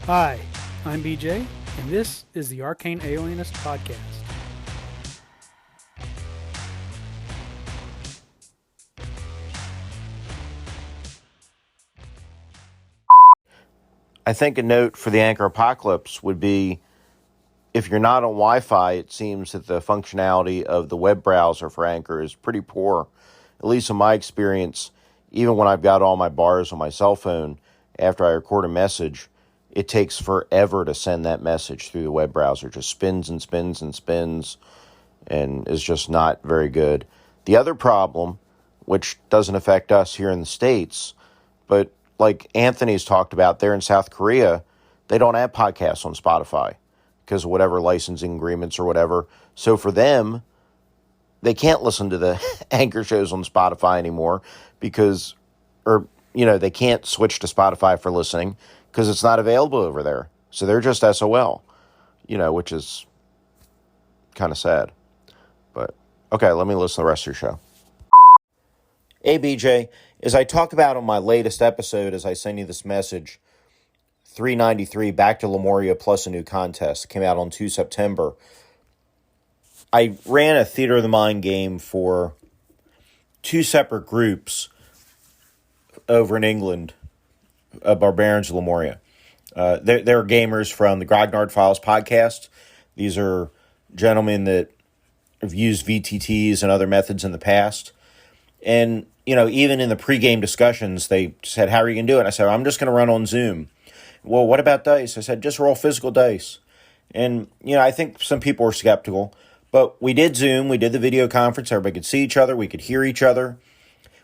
Hi, I'm BJ, and this is the Arcane Alienist Podcast. I think a note for the Anchor Apocalypse would be if you're not on Wi-Fi, it seems that the functionality of the web browser for Anchor is pretty poor. At least in my experience, even when I've got all my bars on my cell phone, after I record a message, it takes forever to send that message through the web browser. It just spins and spins and spins and is just not very good. The other problem, which doesn't affect us here in the States, but like Anthony's talked about there in South Korea, they don't have podcasts on Spotify because of whatever licensing agreements or whatever. So for them, they can't listen to the Anchor shows on Spotify anymore because, they can't switch to Spotify for listening because it's not available over there. So they're just SOL, which is kind of sad. But okay, let me listen to the rest of your show. Hey, BJ, as I talk about on my latest episode, as I send you this message, 393 Back to Lemuria plus a new contest came out on 2 September. I ran a Theater of the Mind game for two separate groups over in England, Barbarians of Lemuria. They're gamers from the Grognard Files podcast. These are gentlemen that have used VTTs and other methods in the past. And, even in the pregame discussions, they said, how are you going to do it? I said, I'm just going to run on Zoom. Well, what about dice? I said, just roll physical dice. And, I think some people were skeptical. But we did Zoom. We did the video conference. Everybody could see each other. We could hear each other.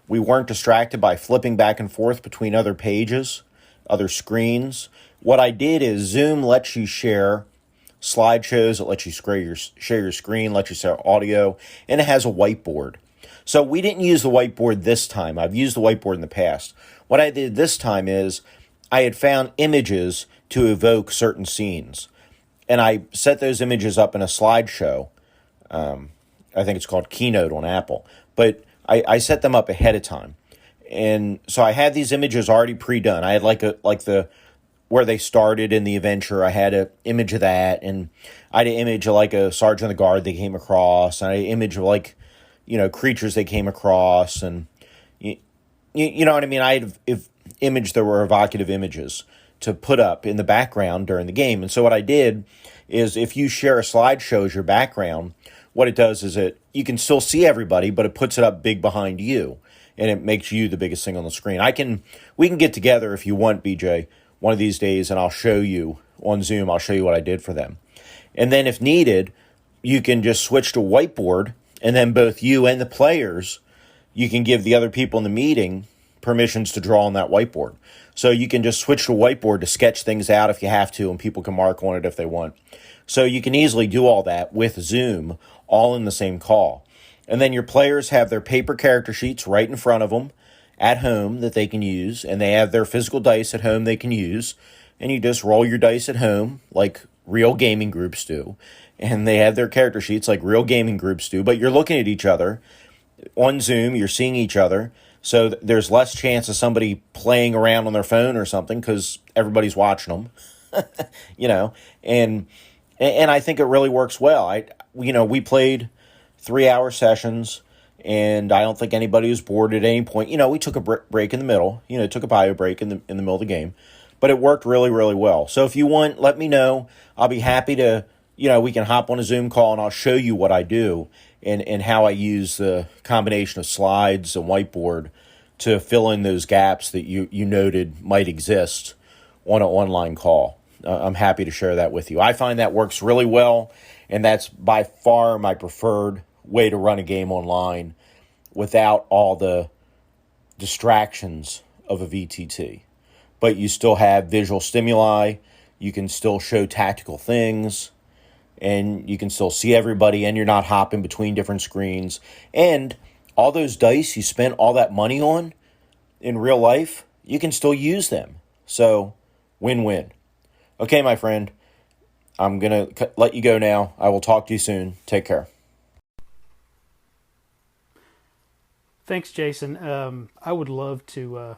We weren't distracted by flipping back and forth between other pages, other screens. What I did is Zoom lets you share slideshows. It lets you share your screen, lets you share audio, and it has a whiteboard. So we didn't use the whiteboard this time. I've used the whiteboard in the past. What I did this time is I had found images to evoke certain scenes. And I set those images up in a slideshow. I think it's called Keynote on Apple. But I set them up ahead of time. And so I had these images already pre-done. I had where they started in the adventure. I had an image of that. And I had an image of a sergeant of the guard they came across. And I had an image of creatures they came across, and you know what I mean? I had image there were evocative images to put up in the background during the game. And so what I did is if you share a slideshow as your background, what it does is you can still see everybody, but it puts it up big behind you, and it makes you the biggest thing on the screen. We can get together if you want, BJ, one of these days, and I'll show you on Zoom. I'll show you what I did for them. And then if needed, you can just switch to whiteboard. And then both you and the players, you can give the other people in the meeting permissions to draw on that whiteboard. So you can just switch to whiteboard to sketch things out if you have to, and people can mark on it if they want. So you can easily do all that with Zoom, all in the same call. And then your players have their paper character sheets right in front of them at home that they can use, and they have their physical dice at home they can use. And you just roll your dice at home like real gaming groups do. And they have their character sheets like real gaming groups do, but you're looking at each other on Zoom, you're seeing each other, so there's less chance of somebody playing around on their phone or something because everybody's watching them, and I think it really works well. We played 3-hour sessions, and I don't think anybody was bored at any point. We took a break in the middle, took a bio break in the middle of the game, but it worked really, really well. So if you want, let me know. I'll be happy to. We can hop on a Zoom call and I'll show you what I do and how I use the combination of slides and whiteboard to fill in those gaps that you noted might exist on an online call. I'm happy to share that with you. I find that works really well, and that's by far my preferred way to run a game online without all the distractions of a VTT. But you still have visual stimuli. You can still show tactical things. And you can still see everybody, and you're not hopping between different screens. And all those dice you spent all that money on in real life, you can still use them. So, win-win. Okay, my friend, I'm going to let you go now. I will talk to you soon. Take care. Thanks, Jason. I would love to,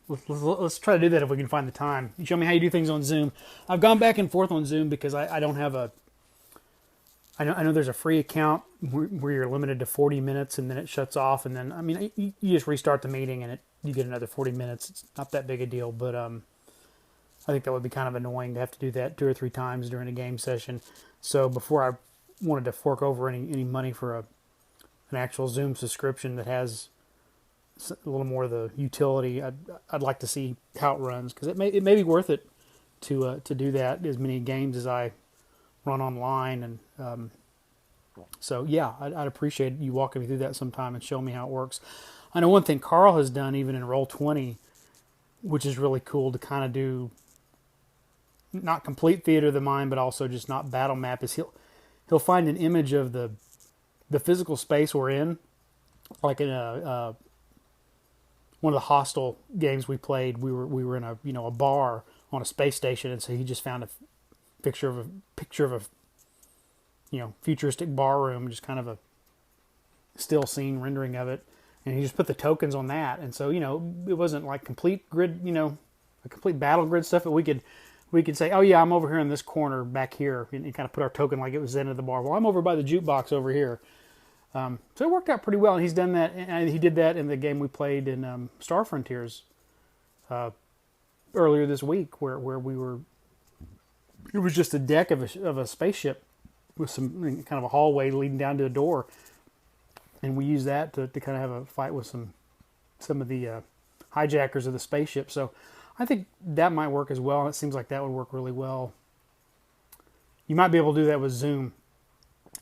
let's try to do that if we can find the time. You show me how you do things on Zoom. I've gone back and forth on Zoom because I don't have a. I know there's a free account where you're limited to 40 minutes and then it shuts off, and then I mean you just restart the meeting and you get another 40 minutes. It's not that big a deal, but I think that would be kind of annoying to have to do that 2 or 3 times during a game session. So before I wanted to fork over any money for an actual Zoom subscription that has a little more of the utility, I'd like to see how it runs, because it may be worth it to do that as many games as I run online. And so yeah, I'd appreciate you walking me through that sometime and showing me how it works. I know one thing Carl has done even in Roll20, which is really cool to kind of do, not complete theater of the mind, but also just not battle map, is he'll find an image of the physical space we're in, like in one of the Hostile games we played. We were in a bar on a space station, and so he just found a picture of a futuristic bar room, just kind of a still scene rendering of it, and he just put the tokens on that. And so it wasn't like complete grid, a complete battle grid stuff, but we could say, oh yeah, I'm over here in this corner back here, and kind of put our token like it was the end of the bar. Well, I'm over by the jukebox over here. So it worked out pretty well, and he's done that. And he did that in the game we played in Star Frontiers earlier this week, where we were. It was just a deck of a spaceship with some kind of a hallway leading down to a door, and we used that to kind of have a fight with some of the hijackers of the spaceship. So I think that might work as well. It seems like that would work really well. You might be able to do that with Zoom.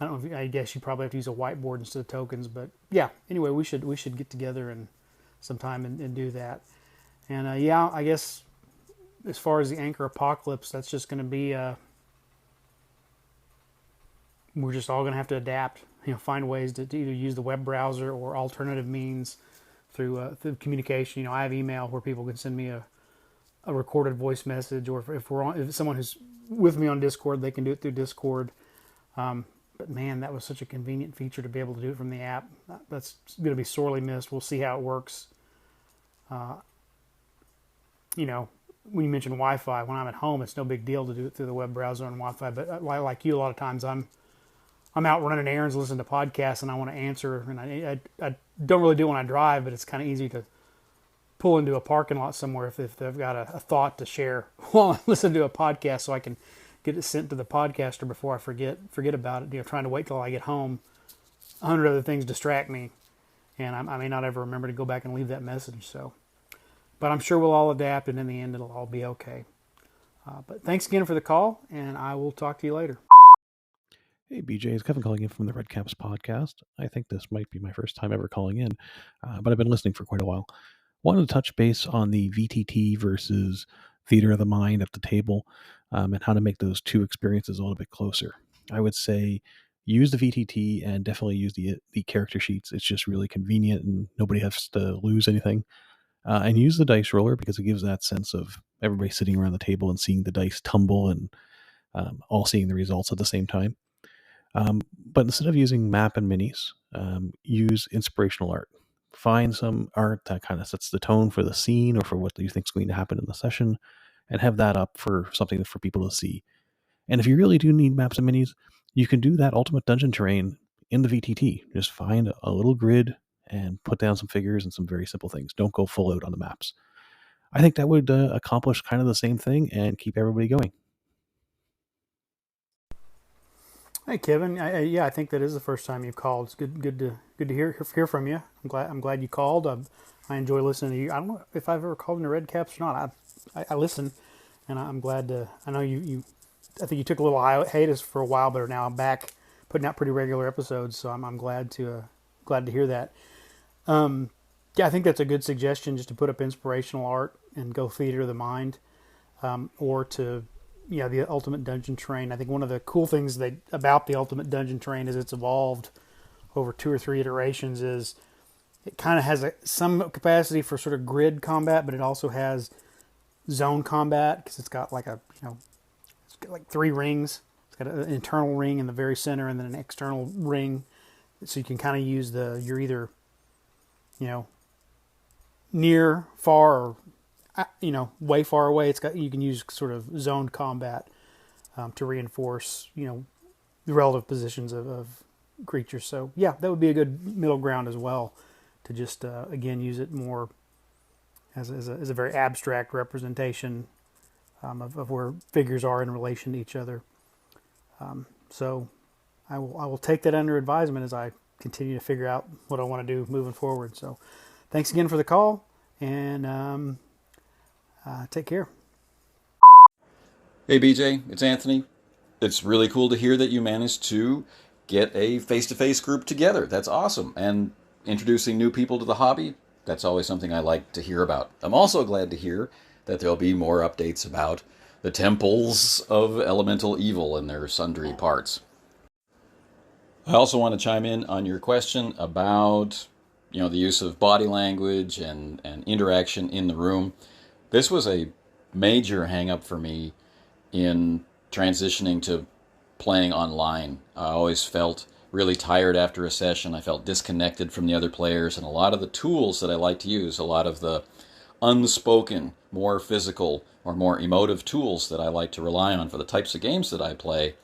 I guess you probably have to use a whiteboard instead of tokens, but yeah. Anyway, we should get together and sometime and do that. And I guess as far as the Anchor Apocalypse, that's just going to be we're just all going to have to adapt. Find ways to either use the web browser or alternative means through communication. I have email where people can send me a recorded voice message, or if someone who's with me on Discord, they can do it through Discord. But man, that was such a convenient feature to be able to do it from the app. That's going to be sorely missed. We'll see how it works. When you mention Wi-Fi, when I'm at home, it's no big deal to do it through the web browser and Wi-Fi. But like you, a lot of times I'm out running errands, listening to podcasts, and I want to answer. And I don't really do it when I drive, but it's kind of easy to pull into a parking lot somewhere if they've got a thought to share while I listen to a podcast, so I can get it sent to the podcaster before I forget about it. Trying to wait till I get home. 100 other things distract me, and I may not ever remember to go back and leave that message. So, but I'm sure we'll all adapt, and in the end, it'll all be okay. But thanks again for the call, and I will talk to you later. Hey, BJ, it's Kevin calling in from the Red Caps podcast. I think this might be my first time ever calling in, but I've been listening for quite a while. Wanted to touch base on the VTT versus theater of the mind at the table, and how to make those two experiences a little bit closer. I would say use the VTT and definitely use the character sheets. It's just really convenient and nobody has to lose anything. And use the dice roller because it gives that sense of everybody sitting around the table and seeing the dice tumble and all seeing the results at the same time. But instead of using map and minis, use inspirational art. Find some art that kind of sets the tone for the scene or for what you think is going to happen in the session, and have that up for something for people to see. And if you really do need maps and minis, you can do that ultimate dungeon terrain in the VTT. Just find a little grid and put down some figures and some very simple things. Don't go full out on the maps. I think that would accomplish kind of the same thing and keep everybody going. Hey Kevin, I think that is the first time you've called. It's good to hear from you. I'm glad you called. I enjoy listening to you. I don't know if I've ever called in the Red Caps or not. I listen, and I'm glad to. I know you. I think you took a little hiatus for a while, but are now back putting out pretty regular episodes. So I'm glad to hear that. I think that's a good suggestion, just to put up inspirational art and go theater of the mind, or to. The Ultimate Dungeon Terrain. I think one of the cool things about the Ultimate Dungeon Terrain is it's evolved over 2 or 3 iterations. Is it kind of has some capacity for sort of grid combat, but it also has zone combat because it's got it's got like 3 rings. It's got an internal ring in the very center and then an external ring, so you can kind of use you're either near, far, or way far away. You can use sort of zoned combat to reinforce, the relative positions of creatures. So yeah, that would be a good middle ground as well, to just again use it more as a very abstract representation of where figures are in relation to each other. So I will take that under advisement as I continue to figure out what I want to do moving forward. So thanks again for the call, and take care. Hey BJ, it's Anthony. It's really cool to hear that you managed to get a face-to-face group together. That's awesome. And introducing new people to the hobby, that's always something I like to hear about. I'm also glad to hear that there'll be more updates about the temples of elemental evil and their sundry parts. I also want to chime in on your question about, the use of body language and interaction in the room. This was a major hang-up for me in transitioning to playing online. I always felt really tired after a session. I felt disconnected from the other players, and a lot of the tools that I like to use, a lot of the unspoken, more physical or more emotive tools that I like to rely on for the types of games that I play,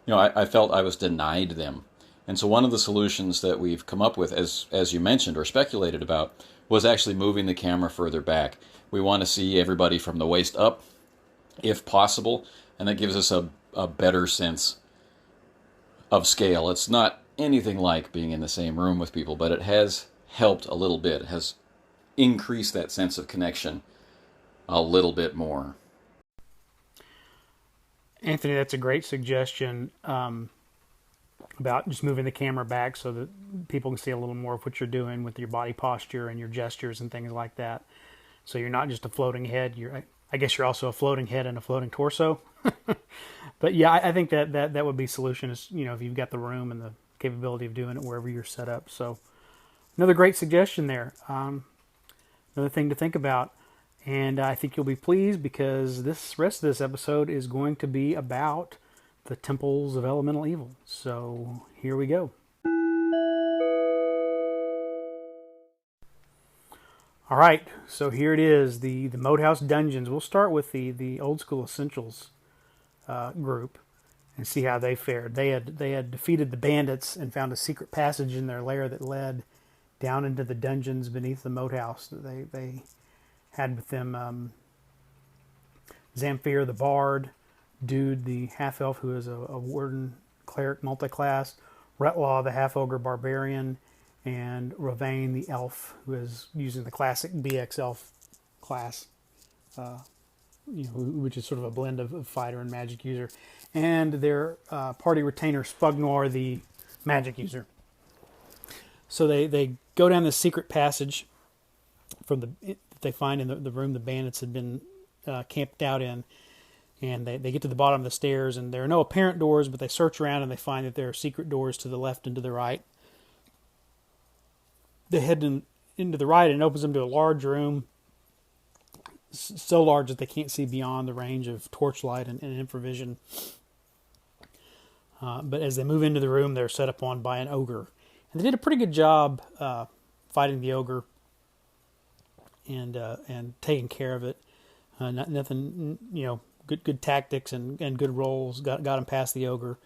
I felt I was denied them. And so one of the solutions that we've come up with, as you mentioned or speculated about, was actually moving the camera further back. We want to see everybody from the waist up, if possible, and that gives us a better sense of scale. It's not anything like being in the same room with people, but it has helped a little bit. It has increased that sense of connection a little bit more. Anthony, that's a great suggestion about just moving the camera back so that people can see a little more of what you're doing with your body posture and your gestures and things like that. So you're not just a floating head. I guess you're also a floating head and a floating torso. But yeah, I think that would be a solution, is, if you've got the room and the capability of doing it wherever you're set up. So another great suggestion there. Another thing to think about. And I think you'll be pleased, because this rest of this episode is going to be about the temples of elemental evil. So here we go. All right, so here it is, the Moat House Dungeons. We'll start with the Old School Essentials group and see how they fared. They had defeated the bandits and found a secret passage in their lair that led down into the dungeons beneath the Moat House. They had with them Zamfir the Bard, Dude the half-elf who is a warden cleric multiclass, Retlaw the half-ogre barbarian, and Ravane the elf who is using the classic BX elf class, which is sort of a blend of fighter and magic user, and their party retainer Spugnoir the magic user. So they go down this secret passage that they find in the room the bandits had been camped out in. And they get to the bottom of the stairs, and there are no apparent doors, but they search around and they find that there are secret doors to the left and to the right. They head into the right, and it opens them to a large room, so large that they can't see beyond the range of torchlight and infravision. But as they move into the room, they're set upon by an ogre. And they did a pretty good job fighting the ogre and taking care of it. Nothing, good tactics and good rolls got him past the ogre.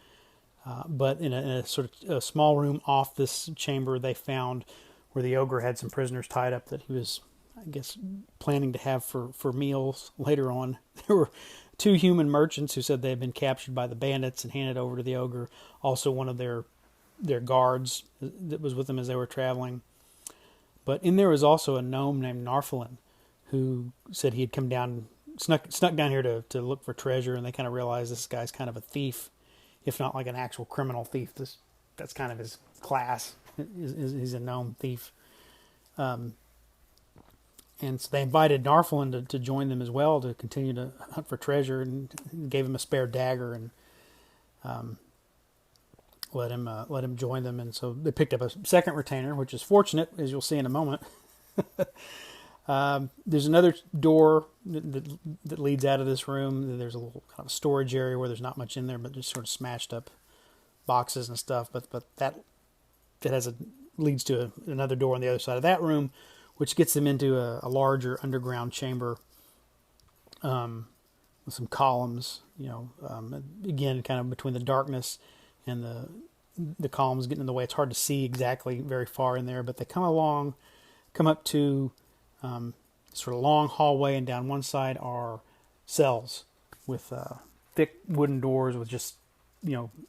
But in a sort of a small room off this chamber, they found where the ogre had some prisoners tied up that he was, I guess, planning to have for meals later on. There were 2 human merchants who said they had been captured by the bandits and handed over to the ogre. Also one of their guards that was with them as they were traveling. But in there was also a gnome named Narfalin who said he had come down, snuck down here to look for treasure, and they kind of realized this guy's kind of a thief, if not like an actual criminal thief. That's kind of his class. He's a gnome thief. And so they invited Narfalin to join them as well to continue to hunt for treasure, and gave him a spare dagger and let him join them. And so they picked up a second retainer, which is fortunate, as you'll see in a moment. There's another door that leads out of this room. There's a little kind of storage area where there's not much in there, but just sort of smashed up boxes and stuff. But that leads to another door on the other side of that room, which gets them into a larger underground chamber with some columns, again, kind of between the darkness and the columns getting in the way. It's hard to see exactly very far in there, but they come up to sort of long hallway, and down one side are cells with thick wooden doors with just,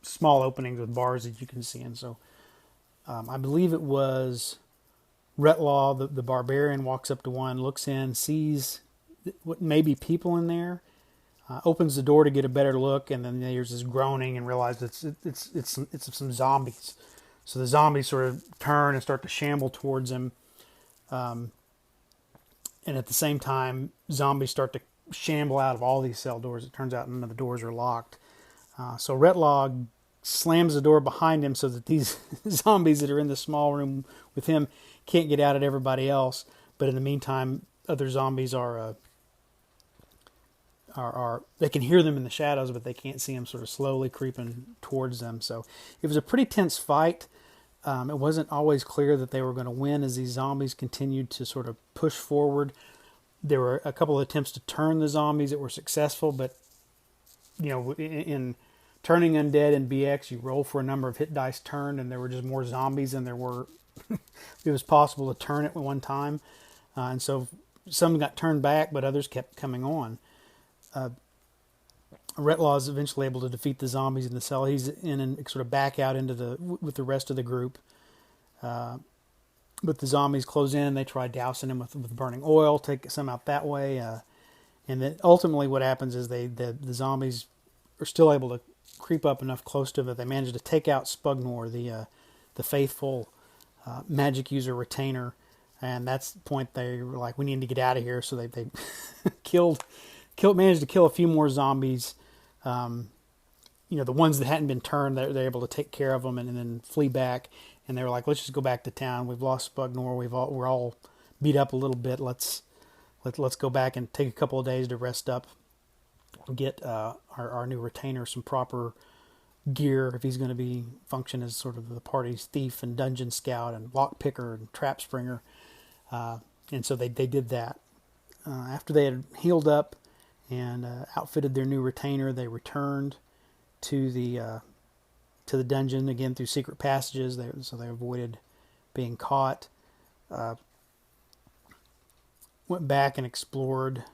small openings with bars that you can see in. So I believe it was Retlaw, the barbarian, walks up to one, looks in, sees what may be people in there, opens the door to get a better look, and then there's this groaning and realizes it's some zombies. So the zombies sort of turn and start to shamble towards him, and at the same time, zombies start to shamble out of all these cell doors. It turns out none of the doors are locked. So Retlaw slams the door behind him so that these zombies that are in the small room with him can't get out at everybody else. But in the meantime, other zombies are they can hear them in the shadows, but they can't see them sort of slowly creeping towards them. So it was a pretty tense fight. It wasn't always clear that they were going to win as these zombies continued to sort of push forward. There were a couple of attempts to turn the zombies that were successful, but in turning undead in BX, you roll for a number of hit dice turned, and there were just more zombies than there were. It was possible to turn it at one time, and so some got turned back, but others kept coming on. Retlaw is eventually able to defeat the zombies in the cell. He's in and sort of back out with the rest of the group. But the zombies close in. They try dousing him with burning oil, take some out that way. And then ultimately what happens is the zombies are still able to creep up enough close to him that they manage to take out Spugnor, the faithful magic user retainer. And that's the point they were like, we need to get out of here. So they managed to kill a few more zombies. The ones that hadn't been turned, they're able to take care of them and then flee back. And they were like, let's just go back to town. We've lost Spugnor. We're all beat up a little bit. Let's go back and take a couple of days to rest up, get our new retainer some proper gear if he's going to function as sort of the party's thief and dungeon scout and lock picker and trap springer. And so they did that. After they had healed up and outfitted their new retainer, they returned to the dungeon again through secret passages. So they avoided being caught. Went back and explored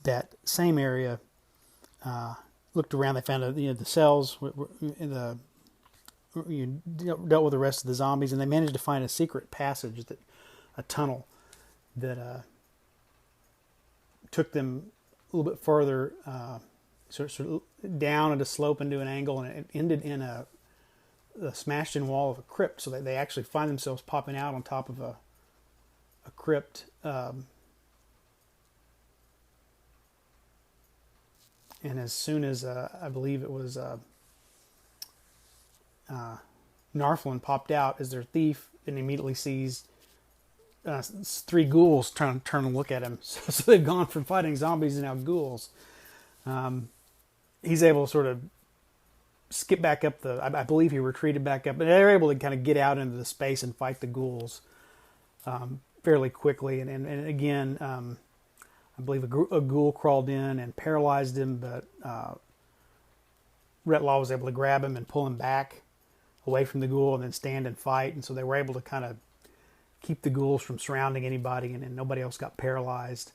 that same area. Looked around. They found the cells. You dealt with the rest of the zombies, and they managed to find a secret passage, a tunnel that took them a little bit further, sort of down at a slope into an angle, and it ended in a smashed-in wall of a crypt. So they actually find themselves popping out on top of a crypt. And as soon as I believe it was Narflin popped out as their thief, and immediately sees 3 ghouls trying to turn and look at him. So they've gone from fighting zombies to now ghouls. He's able to sort of skip back up I believe he retreated back up, but they're able to kind of get out into the space and fight the ghouls fairly quickly. And again, I believe a ghoul crawled in and paralyzed him, but Retlaw was able to grab him and pull him back away from the ghoul and then stand and fight. And so they were able to kind of keep the ghouls from surrounding anybody, and nobody else got paralyzed.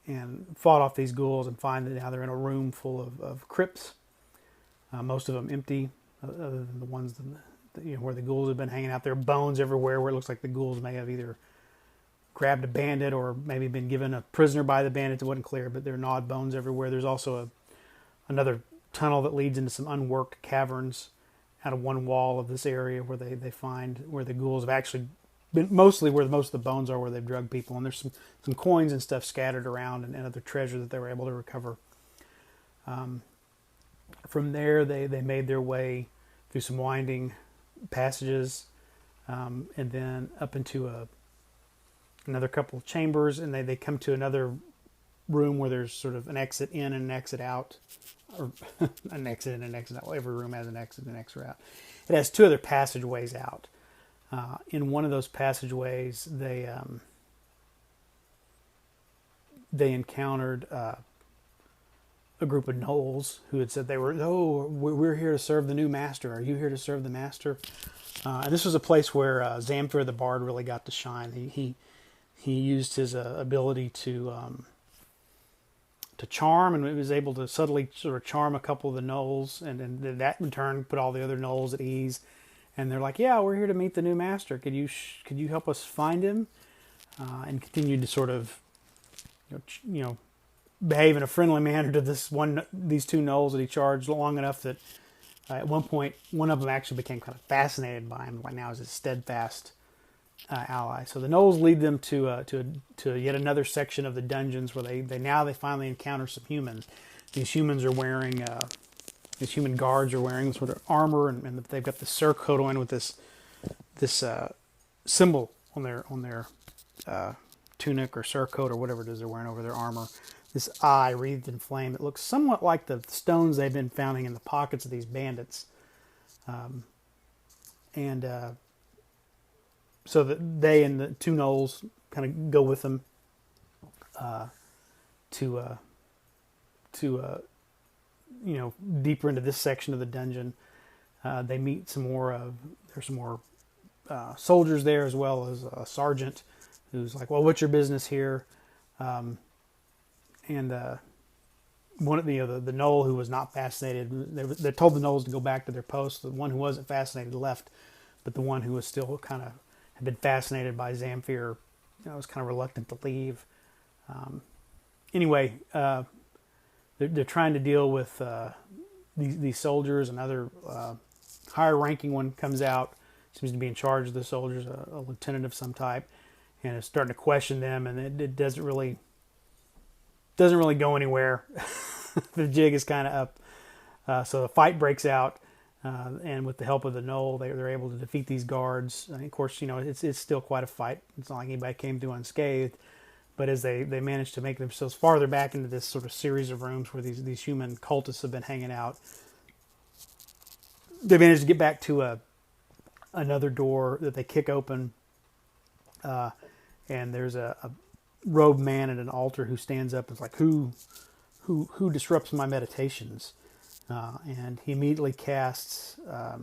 And fought off these ghouls and find that now they're in a room full of crypts, most of them empty, other than the ones where the ghouls have been hanging out. There are bones everywhere where it looks like the ghouls may have either grabbed a bandit or maybe been given a prisoner by the bandits. It wasn't clear, but there are gnawed bones everywhere. There's also another tunnel that leads into some unworked caverns out of one wall of this area where they find where the ghouls have actually been, mostly where most of the bones are, where they've drugged people. And there's some coins and stuff scattered around and other treasure that they were able to recover. From there, they made their way through some winding passages and then up into another couple of chambers, and they come to another room where there's sort of an exit in and an exit out, or an exit in and an exit out. Well, every room has an exit and an exit out. It has 2 other passageways out. In one of those passageways, they they encountered a group of gnolls who had said we're here to serve the new master. Are you here to serve the master? And this was a place where Zamfir the Bard really got to shine. He used his ability to charm, and he was able to subtly sort of charm a couple of the gnolls, and that in turn put all the other gnolls at ease. And they're like, "Yeah, we're here to meet the new master. Could you help us find him?" And continued to sort of, behave in a friendly manner to these two gnolls that he charged long enough that at one point one of them actually became kind of fascinated by him. Like now is his steadfast ally. So the gnolls lead them to yet another section of the dungeons where they finally encounter some humans. These humans are wearing these human guards are wearing sort of armor, and they've got the surcoat on with this symbol on their tunic or surcoat or whatever it is they're wearing over their armor. This eye wreathed in flame that looks somewhat like the stones they've been finding in the pockets of these bandits. So that they and the two gnolls kind of go with them to deeper into this section of the dungeon. They meet there's some more soldiers there, as well as a sergeant who's like, "Well, what's your business here?" One of the gnoll who was not fascinated, they told the gnolls to go back to their post. The one who wasn't fascinated left, but the one who was still kind of had been fascinated by Zamfir, was kind of reluctant to leave. Anyway, they're trying to deal with these soldiers. Another higher ranking one comes out, seems to be in charge of the soldiers, a lieutenant of some type, and is starting to question them, and it doesn't really go anywhere. The jig is kind of up. So the fight breaks out, and with the help of the gnoll, they're able to defeat these guards. And of course, it's still quite a fight. It's not like anybody came through unscathed. But as they manage to make themselves farther back into this sort of series of rooms where these human cultists have been hanging out, they manage to get back to another door that they kick open, and there's a robed man at an altar who stands up and is like, who disrupts my meditations? And he immediately casts, I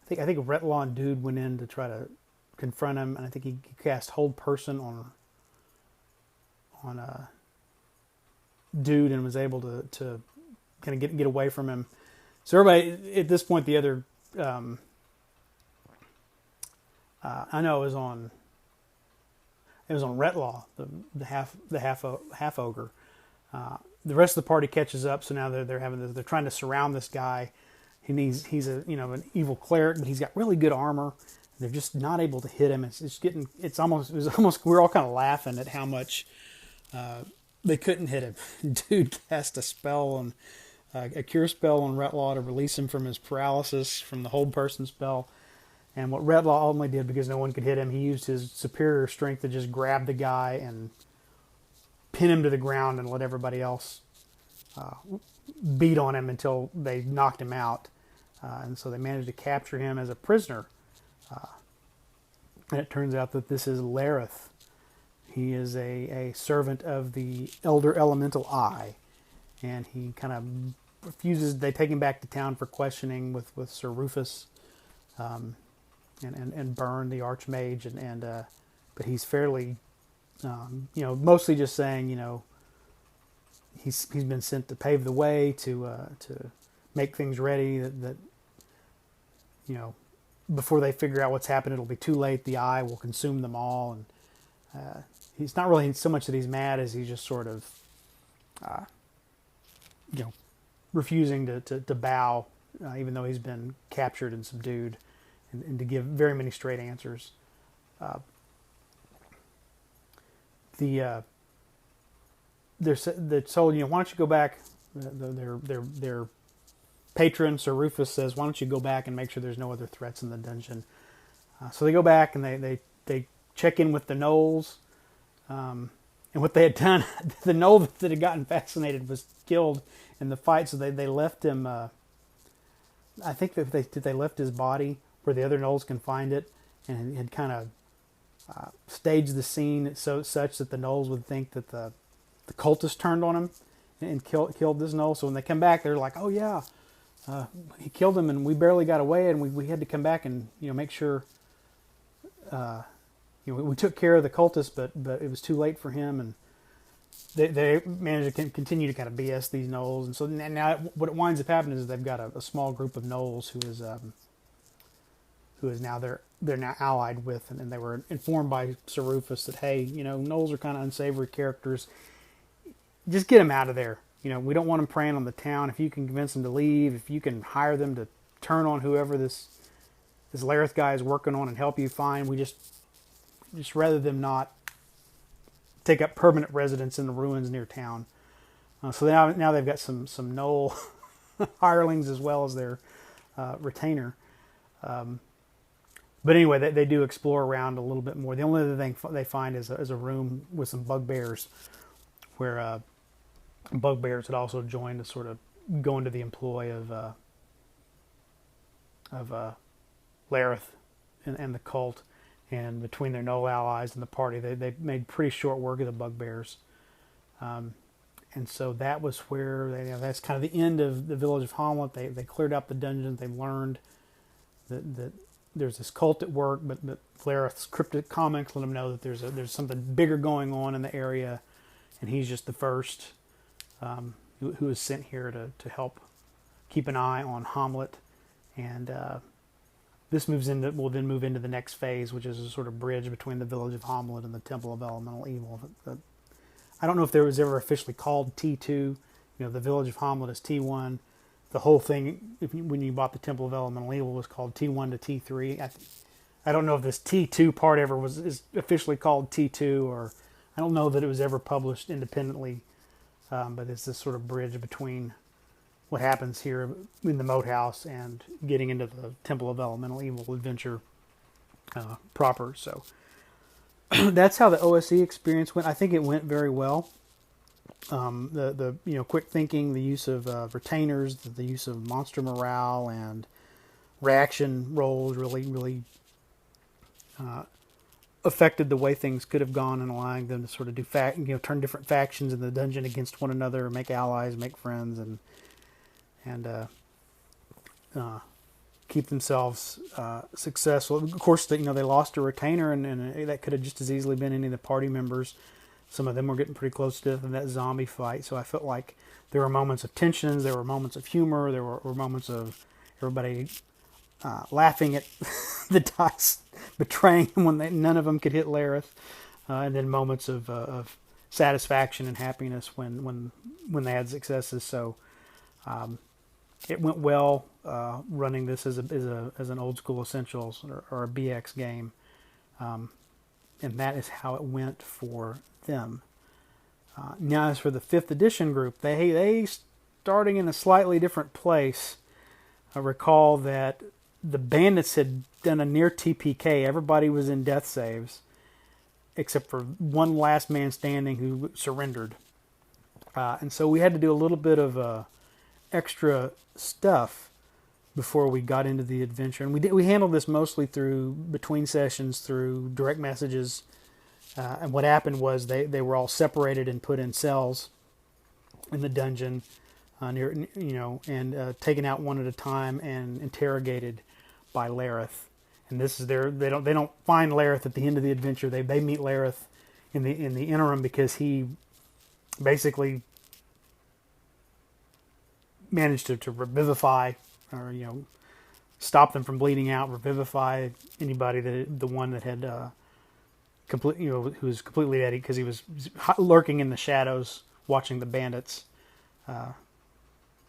think a Retlon dude went in to try to confront him, and I think he cast hold person on a dude and was able to kind of get away from him. So everybody at this point, the other I know it was on Retlaw, the half ogre. The rest of the party catches up, so now they're trying to surround this guy. He's an evil cleric, but he's got really good armor. They're just not able to hit him. It was almost we're all kind of laughing at how much they couldn't hit him. Dude cast a spell on a cure spell on Retlaw to release him from his paralysis from the hold person spell. And what Retlaw ultimately did, because no one could hit him, he used his superior strength to just grab the guy and pin him to the ground and let everybody else beat on him until they knocked him out. And so they managed to capture him as a prisoner. And it turns out that this is Lareth. He is a servant of the Elder Elemental Eye. And he kind of refuses. They take him back to town for questioning with Sir Rufus. And burn the Archmage, but he's fairly, mostly just saying, he's been sent to pave the way to make things ready that before they figure out what's happened, it'll be too late. The eye will consume them all, and he's not really so much that he's mad as he's just sort of, refusing to bow, even though he's been captured and subdued. And to give very many straight answers. They're told, why don't you go back? Their patron, Sir Rufus, says, why don't you go back and make sure there's no other threats in the dungeon? So they go back and they check in with the gnolls. And what they had done, the gnoll that had gotten fascinated was killed in the fight, so they left him. I think that they left his body where the other gnolls can find it, and had kind of staged the scene such that the gnolls would think that the the cultists turned on him and killed this gnoll. So when they come back, they're like, oh yeah, he killed him, and we barely got away, and we had to come back and make sure. We took care of the cultists, but it was too late for him, and they managed to continue to kind of BS these gnolls. And so now what winds up happening is they've got a small group of gnolls who is now they're now allied with, and they were informed by Sir Rufus that, hey, gnolls are kind of unsavory characters. Just get them out of there. We don't want them preying on the town. If you can convince them to leave, if you can hire them to turn on whoever this Lareth guy is working on and help you find, we just rather them not take up permanent residence in the ruins near town. So now they've got some gnoll hirelings as well as their retainer. But anyway, they do explore around a little bit more. The only other thing they find is a room with some bugbears, where bugbears had also joined to sort of go into the employ of Lareth and the cult. And between their gnoll allies and the party, they made pretty short work of the bugbears. And so that was where that's kind of the end of the village of Hommlet. They cleared out the dungeons. They learned that there's this cult at work, but Lareth's cryptic comics let them know that there's something bigger going on in the area, and he's just the first who is sent here to help keep an eye on Hommlet. And this will then move into the next phase, which is a sort of bridge between the village of Hommlet and the Temple of Elemental Evil. I don't know if there was ever officially called T2. The village of Hommlet is T1. The whole thing, when you bought the Temple of Elemental Evil, was called T1 to T3. I don't know if this T2 part ever is officially called T2, or I don't know that it was ever published independently. But it's this sort of bridge between what happens here in the Moat House and getting into the Temple of Elemental Evil adventure proper. So that's how the OSE experience went. I think it went very well. The quick thinking, the use of retainers, the use of monster morale and reaction rolls really affected the way things could have gone, and allowing them to sort of do turn different factions in the dungeon against one another, make allies, make friends, and keep themselves successful. Of course, they lost a retainer, and that could have just as easily been any of the party members. Some of them were getting pretty close to death in that zombie fight, so I felt like there were moments of tensions, there were moments of humor, there were moments of everybody laughing at the dice betraying them when none of them could hit Lareth, and then moments of satisfaction and happiness when they had successes. So it went well running this as an old school Essentials or a BX game, and that is how it went for them. Now, as for the 5th edition group, they starting in a slightly different place. I recall that the bandits had done a near TPK. Everybody was in death saves, except for one last man standing who surrendered. And so we had to do a little bit of extra stuff before we got into the adventure. And we handled this mostly between sessions, through direct messages. And what happened was they were all separated and put in cells in the dungeon, and taken out one at a time and interrogated by Lareth. And this is they don't find Lareth at the end of the adventure. They meet Lareth in the interim, because he basically managed to revivify, or stop them from bleeding out, revivify anybody the one that had who was completely dead, because he was lurking in the shadows watching the bandits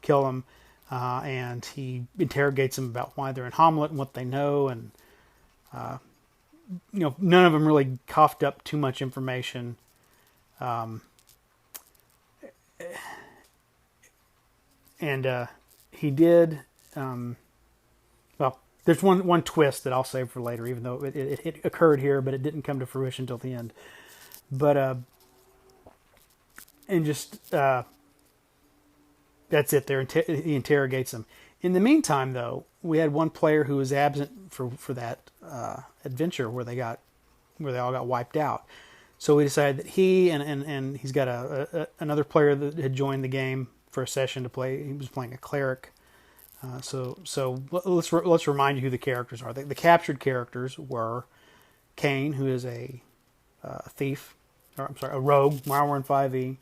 kill him, and he interrogates them about why they're in Hommlet and what they know, and none of them really coughed up too much information. And he did. Well, there's one twist that I'll save for later, even though it occurred here, but it didn't come to fruition until the end. But and just that's it. He interrogates them. In the meantime, though, we had one player who was absent for that adventure where they all got wiped out. So we decided that he and he's got another player that had joined the game for a session to play. He was playing a cleric. So let's remind you who the characters are. The captured characters were Kane, who is a thief, or I'm sorry, a rogue. While we're in 5e,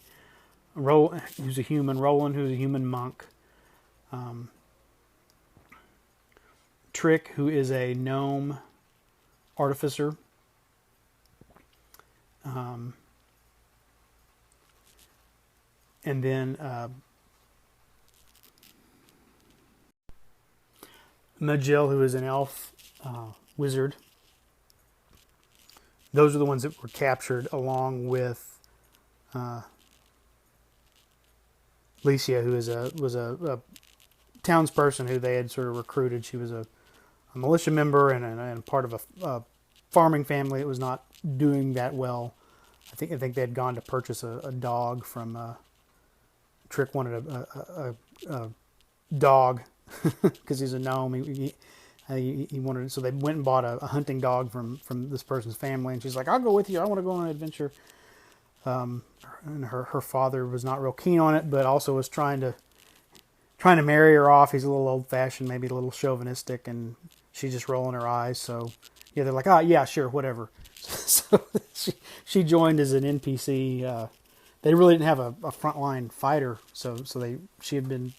who's a human. Roland, who's a human monk. Trick, who is a gnome artificer. And then Majil, who is an elf wizard. Those are the ones that were captured, along with Licia, who was a townsperson who they had sort of recruited. She was a militia member and part of a farming family that was not doing that well. I think they had gone to purchase a dog from Trick wanted a dog because he's a gnome. He wanted it, so they went and bought a hunting dog from this person's family, and she's like, "I'll go with you. I want to go on an adventure." And her father was not real keen on it, but also was trying to marry her off. He's a little old fashioned, maybe a little chauvinistic, and she's just rolling her eyes. So yeah, they're like, "Ah, yeah, sure, whatever." So she joined as an NPC. They really didn't have a frontline fighter, so she had been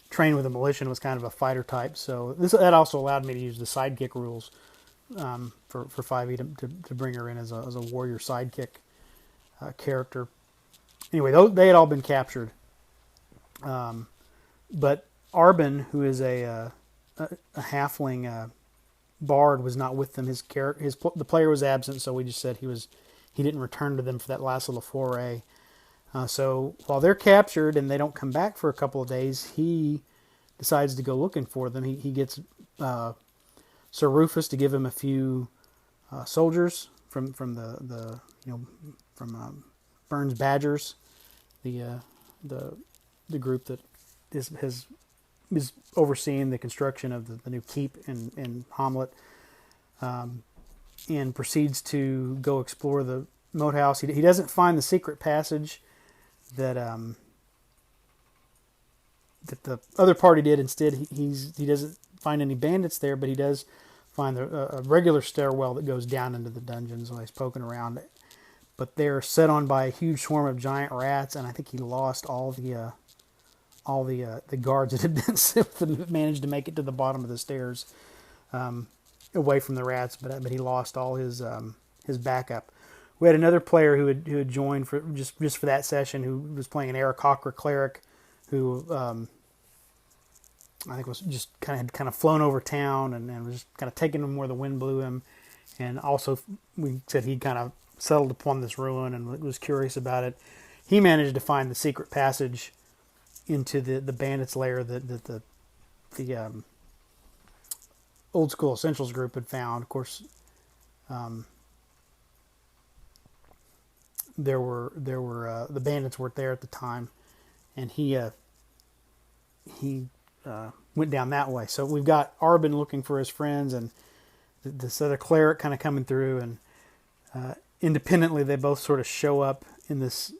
trained with a militia and was kind of a fighter type. So that also allowed me to use the sidekick rules for 5e to bring her in as a warrior sidekick character. Anyway, they had all been captured, but Arbin, who is a halfling bard, was not with them. The player was absent, so we just said he didn't return to them for that last little foray. So while they're captured and they don't come back for a couple of days, he decides to go looking for them. He gets Sir Rufus to give him a few soldiers from Burns Badgers, the group that is overseeing the construction of the new keep in Hommlet, and proceeds to go explore the Moat house. He doesn't find the secret passage that the other party did. Instead, he doesn't find any bandits there, but he does find a regular stairwell that goes down into the dungeons. So he's poking around, but they're set on by a huge swarm of giant rats, and I think he lost all the guards that had been sent that managed to make it to the bottom of the stairs, away from the rats, but he lost all his backup. We had another player who had joined for just for that session, who was playing an Aarakocra cleric, who I think was just kind of flown over town and was just kind of taking him where the wind blew him. And also, we said he kind of settled upon this ruin and was curious about it. He managed to find the secret passage into the bandits' lair that the Old School Essentials group had found. Of course, there were the bandits weren't there at the time, and he went down that way. So we've got Arbin looking for his friends, and this other cleric kind of coming through, and independently they both sort of show up in this.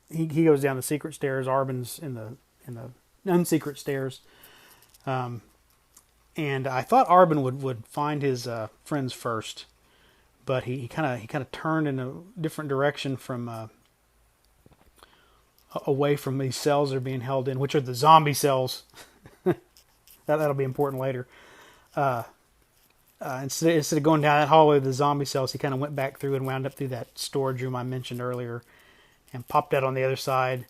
He goes down the secret stairs. Arbin's in the unsecret stairs, and I thought Arbin would find his friends first, but he kind of turned in a different direction from away from these cells they're being held in, which are the zombie cells. That'll be important later. Instead of going down that hallway with the zombie cells, he kind of went back through and wound up through that storage room I mentioned earlier, and popped out on the other side.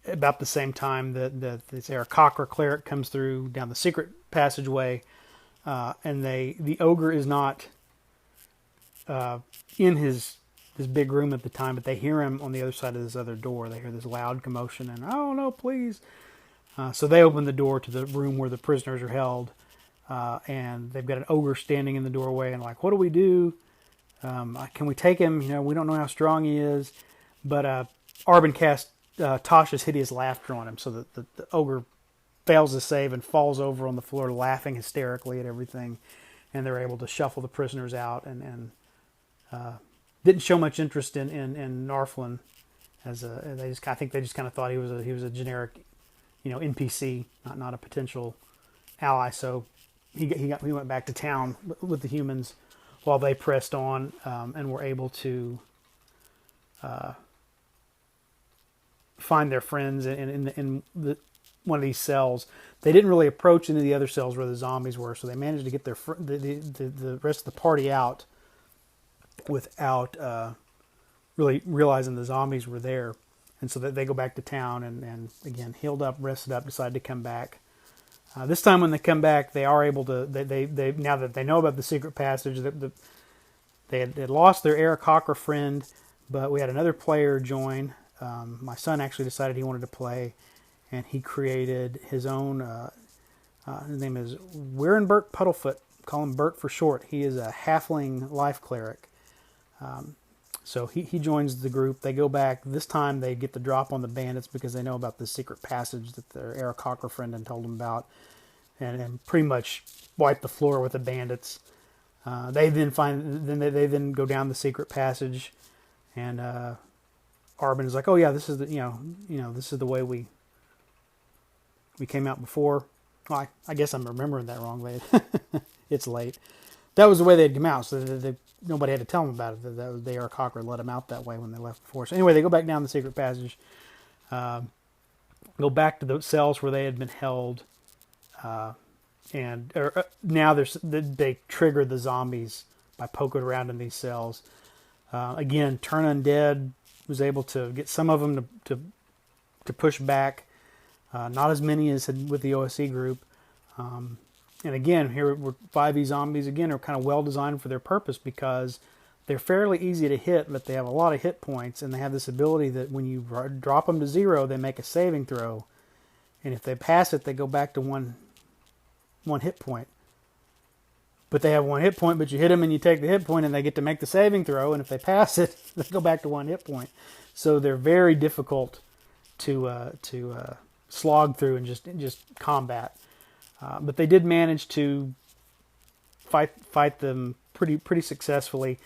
About the same time that this Aarakocra cleric comes through down the secret passageway, and the ogre is not in his big room at the time, but they hear him on the other side of this other door. They hear this loud commotion, and "Oh no, please!" So they open the door to the room where the prisoners are held, and they've got an ogre standing in the doorway, and like, "What do we do? Can we take him? We don't know how strong he is." But Arbin cast Tasha's hideous laughter on him, so that the ogre fails to save and falls over on the floor, laughing hysterically at everything. And they're able to shuffle the prisoners out and didn't show much interest in Northland I think they just kind of thought he was a generic, NPC, not a potential ally. So he went back to town with the humans while they pressed on and were able to find their friends in one of these cells. They didn't really approach any of the other cells where the zombies were, so they managed to get the rest of the party out without really realizing the zombies were there. And so that they go back to town and again, healed up, rested up, decided to come back. This time when they come back, they are able to, they now that they know about the secret passage, they had lost their Eric Hocker friend, but we had another player join. My son actually decided he wanted to play, and he created his own, his name is Werenbert Puddlefoot, call him Bert for short. He is a halfling life cleric. So he joins the group. They go back. This time they get the drop on the bandits because they know about the secret passage that their Eric Hocker friend had told them about, and pretty much wipe the floor with the bandits. They then go down the secret passage, and Arbin is like, "Oh yeah, this is this is the way we came out before." Well, I guess I'm remembering that wrong. It's late. That was the way they'd come out, so nobody had to tell them about it. That was the Eric Hocker let them out that way when they left before. So anyway, they go back down the secret passage, go back to the cells where they had been held, and now they trigger the zombies by poking around in these cells. Again, Turn Undead was able to get some of them to push back. Not as many as with the OSE group. And again, here we're 5e zombies again are kind of well designed for their purpose because they're fairly easy to hit, but they have a lot of hit points, and they have this ability that when you drop them to 0, they make a saving throw, and if they pass it, they go back to one hit point. But they have 1 hit point, but you hit them and you take the hit point, and they get to make the saving throw, and if they pass it, they go back to 1 hit point. So they're very difficult to slog through and just combat. But they did manage to fight them pretty successfully.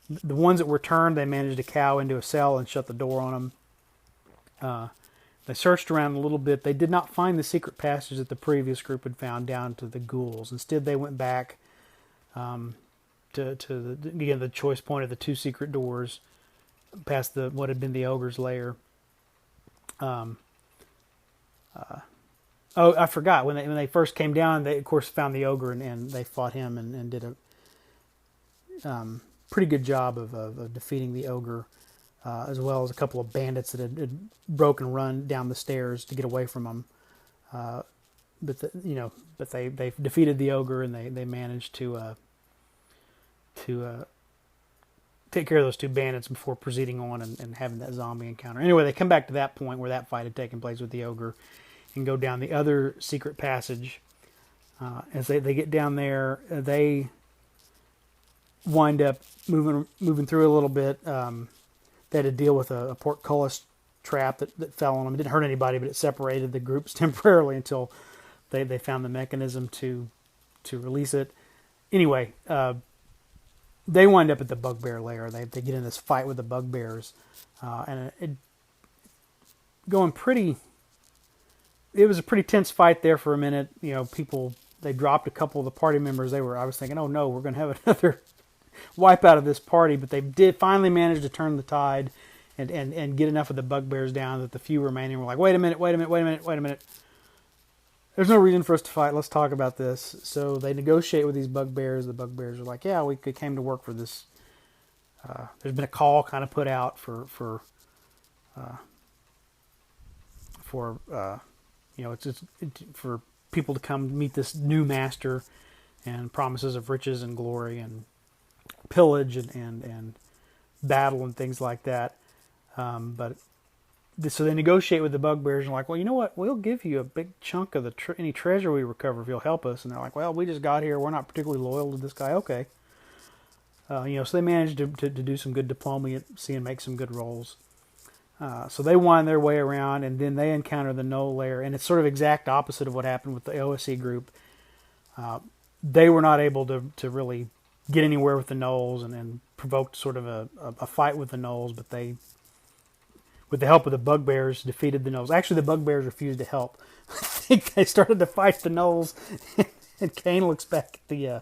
The ones that were turned, they managed to cow into a cell and shut the door on them. They searched around a little bit. They did not find the secret passage that the previous group had found down to the ghouls. Instead, they went back to the choice point of the 2 secret doors, past what had been the ogre's lair. Oh, I forgot. When they first came down, they, of course, found the ogre, and they fought him and did a pretty good job of defeating the ogre, as well as a couple of bandits that had broken run down the stairs to get away from them. But they defeated the ogre, and they managed to take care of those 2 bandits before proceeding on and having that zombie encounter. Anyway, they come back to that point where that fight had taken place with the ogre, and go down the other secret passage. As they get down there, they wind up moving through a little bit. They had to deal with a portcullis trap that fell on them. It didn't hurt anybody, but it separated the groups temporarily until they found the mechanism to release it. Anyway, they wind up at the bugbear lair. They get in this fight with the bugbears, and going pretty. It was a pretty tense fight there for a minute. They dropped a couple of the party members. I was thinking, oh no, we're going to have another wipe out of this party. But they did finally manage to turn the tide and get enough of the bugbears down that the few remaining were like, wait a minute. There's no reason for us to fight. Let's talk about this. So they negotiate with these bugbears. The bugbears are like, yeah, we came to work for this. There's been a call kind of put out for it's for people to come meet this new master, and promises of riches and glory and pillage and battle and things like that. So they negotiate with the bugbears and are like, well, you know what? We'll give you a big chunk of any treasure we recover if you'll help us. And they're like, well, we just got here. We're not particularly loyal to this guy. Okay. So they managed to do some good diplomacy and make some good rolls. So they wind their way around, and then they encounter the Knoll lair, and it's sort of exact opposite of what happened with the OSE group. They were not able to really get anywhere with the gnolls, and provoked sort of a fight with the gnolls, but they, with the help of the bugbears, defeated the gnolls. Actually, the bugbears refused to help. I think they started to fight the gnolls, and Kane looks back at the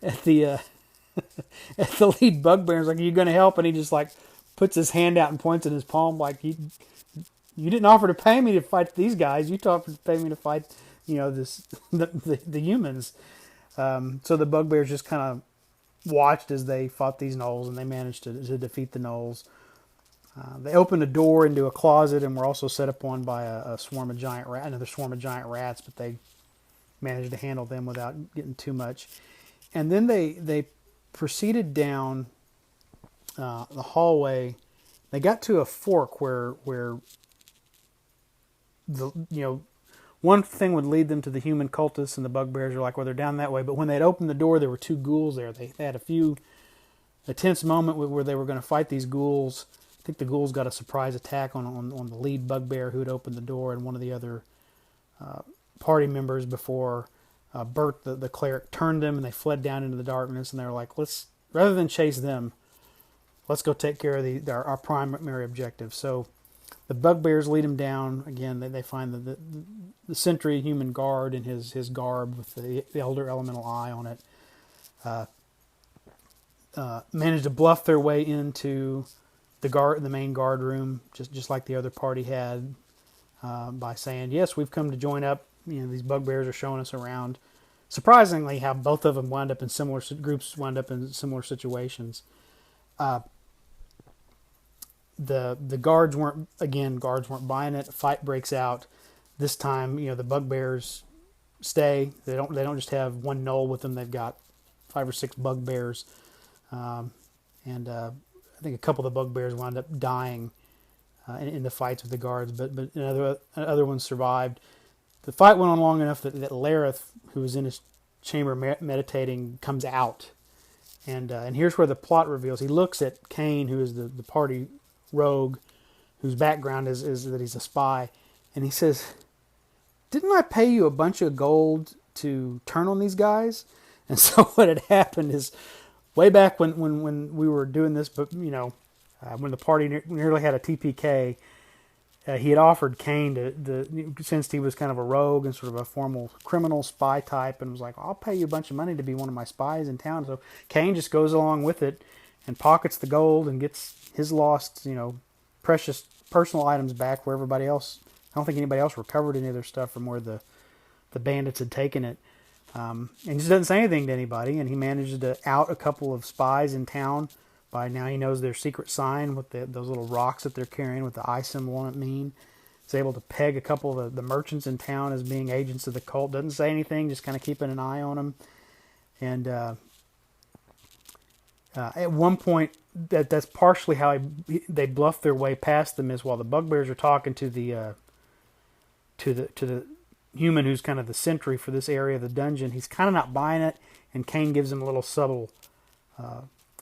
at the lead bugbear and is like, "Are you going to help?" And he just like puts his hand out and points in his palm like, "You didn't offer to pay me to fight these guys. You offered to pay me to fight, the humans." So the bugbears just kind of watched as they fought these gnolls, and they managed to defeat the gnolls. They opened a door into a closet and were also set upon by another swarm of giant rats, but they managed to handle them without getting too much. And then they proceeded down the hallway. They got to a fork where one thing would lead them to the human cultists, and the bugbears are like, well, they're down that way. But when they'd opened the door, there were two ghouls there. They had a tense moment where they were going to fight these ghouls. I think the ghouls got a surprise attack on the lead bugbear who had opened the door, and one of the other party members before Bert, the cleric, turned them, and they fled down into the darkness. And they were like, rather than chase them, let's go take care of our primary objective. So the bugbears lead him down. Again, they find the sentry human guard in his garb with the elder elemental eye on it. Manage to bluff their way into the main guard room, just like the other party had, by saying, "Yes, we've come to join up. These bugbears are showing us around." Surprisingly, how both of them wound up in similar groups, wound up in similar situations. The guards weren't buying it. A fight breaks out. This time, the bugbears stay. They don't just have one gnoll with them. They've got 5 or 6 bugbears, and I think a couple of the bugbears wound up dying in the fights with the guards, but other ones survived. The fight went on long enough that Lareth, who was in his chamber meditating, comes out, and here's where the plot reveals. He looks at Kane, who is the party rogue, whose background is that he's a spy, and he says, "Didn't I pay you a bunch of gold to turn on these guys?" And so what had happened is, way back when we were doing this, but when the party nearly had a TPK, he had offered Kane to, since he was kind of a rogue and sort of a formal criminal spy type, and was like, "I'll pay you a bunch of money to be one of my spies in town." So Kane just goes along with it and pockets the gold and gets his lost, precious personal items back, where everybody else, I don't think anybody else recovered any of their stuff from where the bandits had taken it. And he just doesn't say anything to anybody, and he manages to out a couple of spies in town. By now he knows their secret sign with those little rocks that they're carrying with the eye symbol on it mean. He's able to peg a couple of the merchants in town as being agents of the cult. Doesn't say anything, just kind of keeping an eye on them. And at one point, that's partially how they bluff their way past them, is while the bugbears are talking to the human who's kind of the sentry for this area of the dungeon. He's kind of not buying it, and Kane gives him a little subtle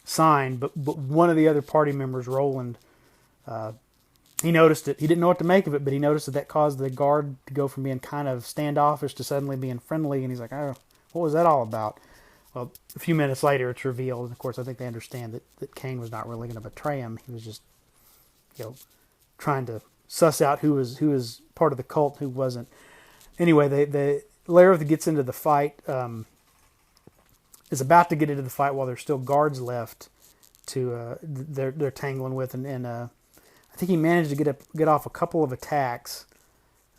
sign. But one of the other party members, Roland, he noticed it. He didn't know what to make of it, but he noticed that caused the guard to go from being kind of standoffish to suddenly being friendly. And he's like, "Oh, what was that all about?" Well, a few minutes later, it's revealed, and of course, I think they understand that Kane was not really going to betray him. He was just, trying to suss out who was part of the cult, who wasn't. Anyway, the Lareth gets into the fight, is about to get into the fight while there's still guards left to they're tangling with, and I think he managed to get off a couple of attacks.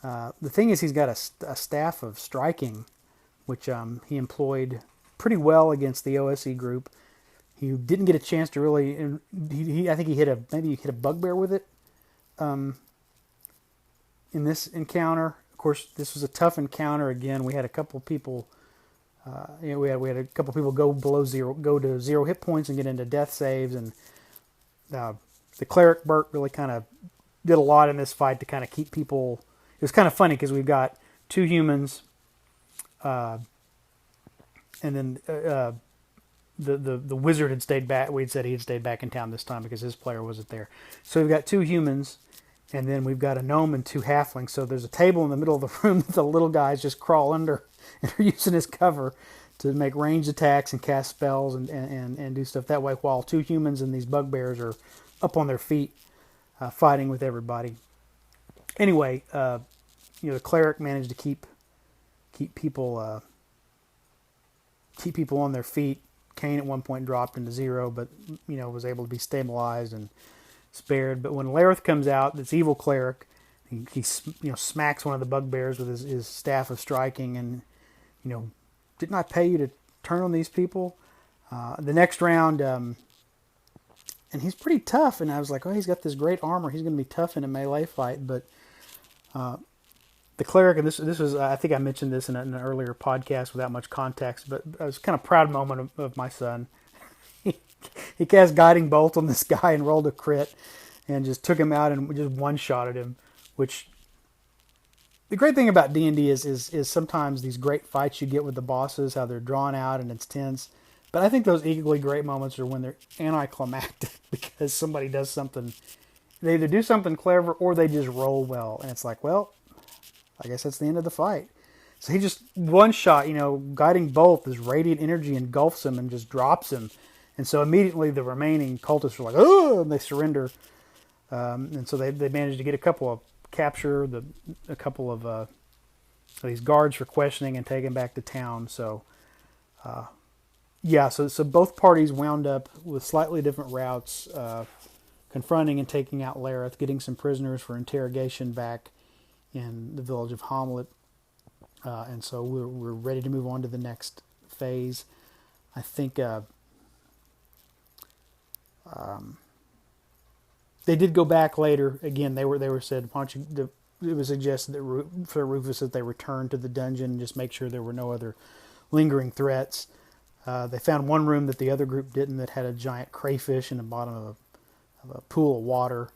The thing is, he's got a staff of striking, which he employed pretty well against the OSE group. He didn't get a chance to really. I think he hit a bugbear with it in this encounter. Of course, this was a tough encounter. Again, we had a couple of people. We had a couple of people go to 0 hit points and get into death saves, and the cleric Bert really kind of did a lot in this fight to kind of keep people. It was kind of funny because we've got 2 humans. And then the wizard had stayed back. We'd said he had stayed back in town this time because his player wasn't there. So we've got 2 humans, and then we've got a gnome and 2 halflings. So there's a table in the middle of the room that the little guys just crawl under and are using as cover to make ranged attacks and cast spells and do stuff that way, while 2 humans and these bugbears are up on their feet fighting with everybody. Anyway, the cleric managed to keep people on their feet. Kane at one point dropped into 0, but was able to be stabilized and spared. But when Lareth comes out, this evil cleric, he smacks one of the bugbears with his staff of striking, and didn't I pay you to turn on these people? The next round, and he's pretty tough, and I was like, oh, he's got this great armor, he's going to be tough in a melee fight. But the cleric, and this was, I think I mentioned this in an earlier podcast without much context, but it was kind of proud moment of my son. He cast Guiding Bolt on this guy and rolled a crit and just took him out and just one-shotted him, which the great thing about D&D is sometimes these great fights you get with the bosses, how they're drawn out and it's tense. But I think those equally great moments are when they're anticlimactic because somebody does something. They either do something clever or they just roll well. And it's like, well, I guess that's the end of the fight. So he just one shot, Guiding Bolt, this radiant energy engulfs him and just drops him. And so immediately the remaining cultists are like, oh, and they surrender. And so they managed to get a couple of capture, a couple of these guards for questioning and take him back to town. So, so both parties wound up with slightly different routes, confronting and taking out Lareth, getting some prisoners for interrogation back in the village of Hommlet. And so we're ready to move on to the next phase. I think they did go back later. Again, they were said, why don't you? It was suggested that for Rufus that they return to the dungeon and just make sure there were no other lingering threats. They found one room that the other group didn't, that had a giant crayfish in the bottom of a pool of water.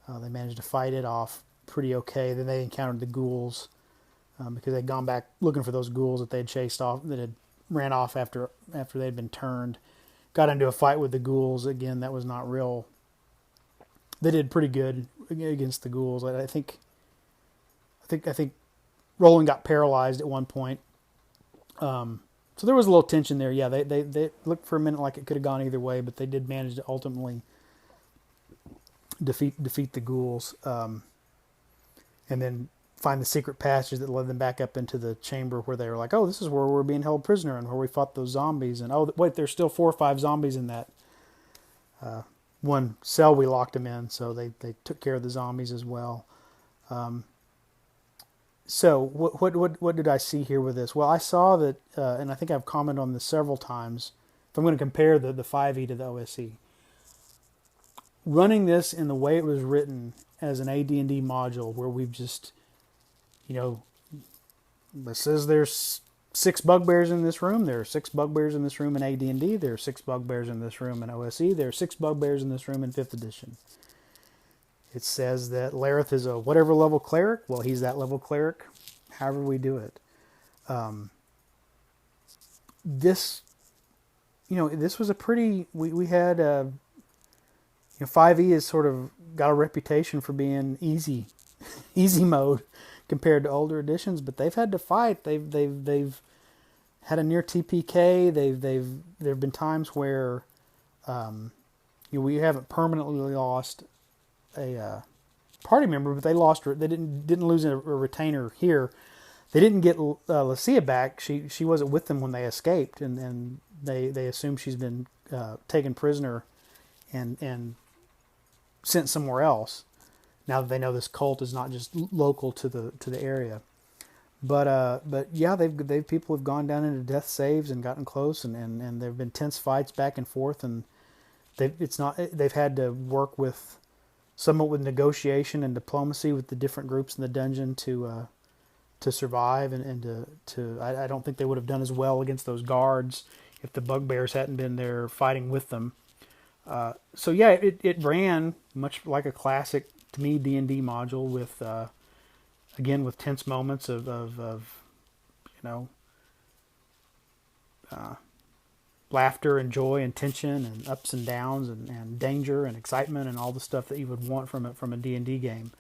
They managed to fight it off pretty okay. Then they encountered the ghouls because they'd gone back looking for those ghouls that they'd chased off, that had ran off after they'd been turned. Got into a fight with the ghouls. Again, that was not real. They did pretty good against the ghouls. I think Roland got paralyzed at one point. So there was a little tension there. Yeah, they looked for a minute like it could have gone either way, but they did manage to ultimately defeat the ghouls, and then find the secret passage that led them back up into the chamber where they were like, oh, this is where we're being held prisoner and where we fought those zombies. And oh, wait, there's still 4 or 5 zombies in that one cell we locked them in. So they took care of the zombies as well. So what did I see here with this? Well, I saw that, and I think I've commented on this several times. If I'm going to compare the 5e to the OSE, running this in the way it was written as an AD&D module, where we've just, it says there's 6 bugbears in this room. There are 6 bugbears in this room in AD&D. There are 6 bugbears in this room in OSE. There are 6 bugbears in this room in 5th edition. It says that Lareth is a whatever level cleric. Well, he's that level cleric, however we do it. This was a pretty, we had, 5e has sort of got a reputation for being easy mode compared to older editions, but they've had to fight. They've had a near TPK. There have been times where, we haven't permanently lost a party member, but they didn't lose a retainer here. They didn't get Lucia back. She wasn't with them when they escaped, and they assume she's been taken prisoner and sent somewhere else. Now that they know this cult is not just local to the area, but yeah, they've people have gone down into death saves and gotten close, and there've been tense fights back and forth, and they've had to work with somewhat with negotiation and diplomacy with the different groups in the dungeon to survive and to I don't think they would have done as well against those guards if the bugbears hadn't been there fighting with them. So yeah, it ran much like a classic, to me, D&D module with again with tense moments of laughter and joy and tension and ups and downs and danger and excitement and all the stuff that you would want from a D&D game.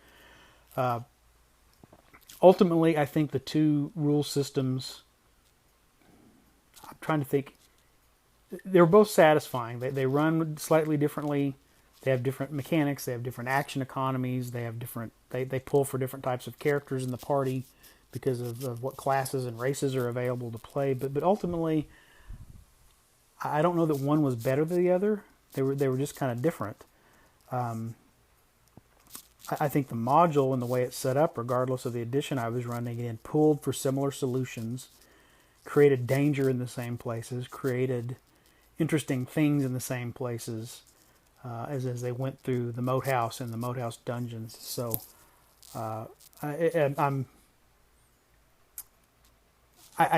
Ultimately, I think the 2 rule systems, I'm trying to think. They're both satisfying. They run slightly differently. They have different mechanics. They have different action economies. They have different. They pull for different types of characters in the party because of what classes and races are available to play. But ultimately, I don't know that one was better than the other. They were just kind of different. I think the module and the way it's set up, regardless of the edition I was running in, pulled for similar solutions, created danger in the same places, created interesting things in the same places as they went through the Moat House and the Moat House dungeons. So I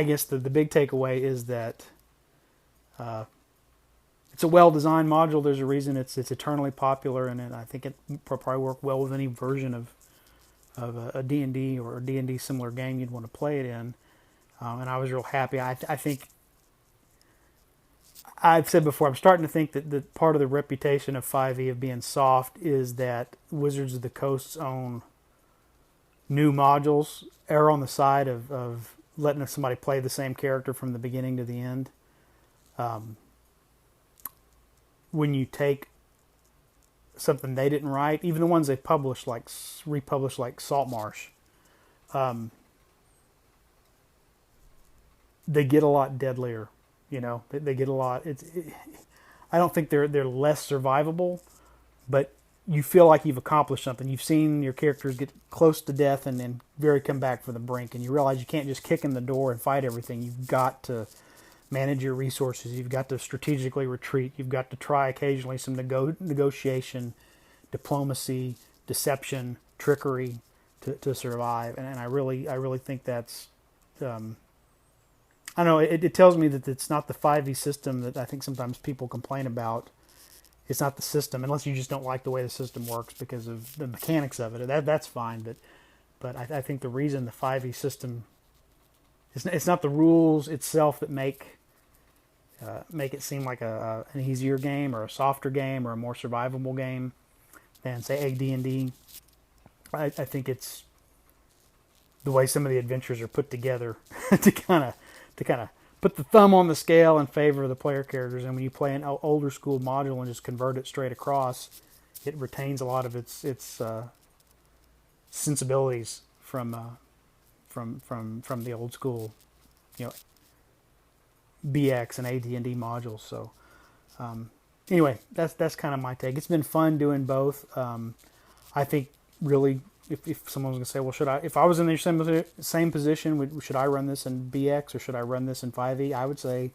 guess the big takeaway is that it's a well-designed module. There's a reason it's eternally popular, and I think it probably work well with any version of a D&D or a D&D similar game you'd want to play it in. And I was real happy. I think I've said before, I'm starting to think that part of the reputation of 5e of being soft is that Wizards of the Coast's own new modules err on the side of letting somebody play the same character from the beginning to the end. When you take something they didn't write, even the ones they published, republished like Saltmarsh, they get a lot deadlier. They get a lot. I don't think they're less survivable, but you feel like you've accomplished something. You've seen your characters get close to death and then very come back from the brink, and you realize you can't just kick in the door and fight everything. You've got to manage your resources. You've got to strategically retreat. You've got to try occasionally some negotiation, diplomacy, deception, trickery to survive. And I really think that's. I don't know. It tells me that it's not the 5e system that I think sometimes people complain about. It's not the system, unless you just don't like the way the system works because of the mechanics of it. That's fine, but I think the reason the 5e system, it's not the rules itself that make it seem like an easier game or a softer game or a more survivable game than, say, AD&D. I think it's the way some of the adventures are put together to kind of put the thumb on the scale in favor of the player characters. And when you play an older school module and just convert it straight across, it retains a lot of its sensibilities from the old school, BX and AD&D modules. So anyway, that's kind of my take. It's been fun doing both. I think really, if someone was going to say, well, if I was in the same position, should I run this in BX or should I run this in 5e? I would say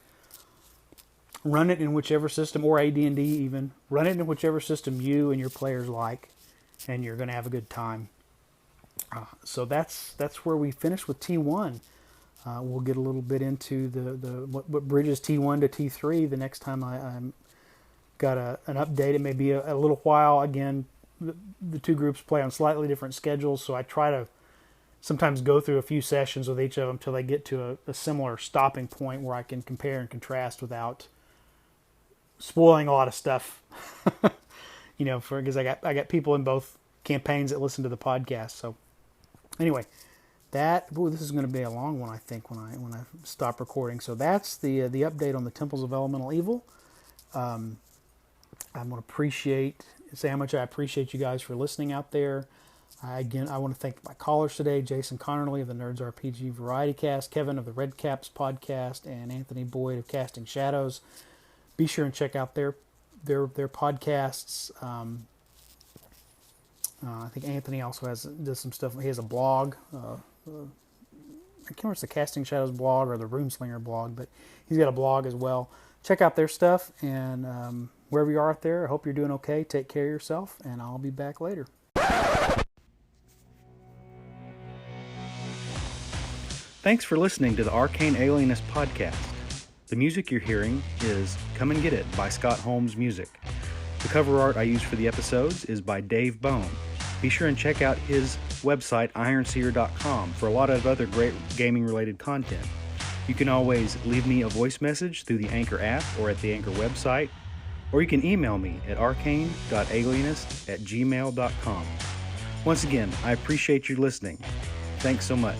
run it in whichever system, or AD&D even. Run it in whichever system you and your players like, and you're going to have a good time. So that's where we finish with T1. We'll get a little bit into what bridges T1 to T3 the next time I'm got an update. It may be a little while. Again, the two groups play on slightly different schedules, so I try to sometimes go through a few sessions with each of them until they get to a similar stopping point where I can compare and contrast without spoiling a lot of stuff. Because I got people in both campaigns that listen to the podcast. So anyway, this is going to be a long one, I think, when I stop recording. So that's the update on the Temples of Elemental Evil. I'm going to say how much I appreciate you guys for listening out there. I want to thank my callers today: Jason Connerly of the Nerds RPG Variety Cast, Kevin of the Red Caps podcast, and Anthony Boyd of Casting Shadows. Be sure and check out their podcasts. I think Anthony also does some stuff. He has a blog. I can't remember if it's the Casting Shadows blog or the Runeslinger blog, but he's got a blog as well. Check out their stuff, and wherever you are out there, I hope you're doing okay. Take care of yourself, and I'll be back later. Thanks for listening to the Arcane Alienist podcast. The music you're hearing is Come and Get It by Scott Holmes Music. The cover art I use for the episodes is by Dave Bone. Be sure and check out his website, ironseer.com, for a lot of other great gaming-related content. You can always leave me a voice message through the Anchor app or at the Anchor website, or you can email me at arcane.alienist@gmail.com. Once again, I appreciate you listening. Thanks so much.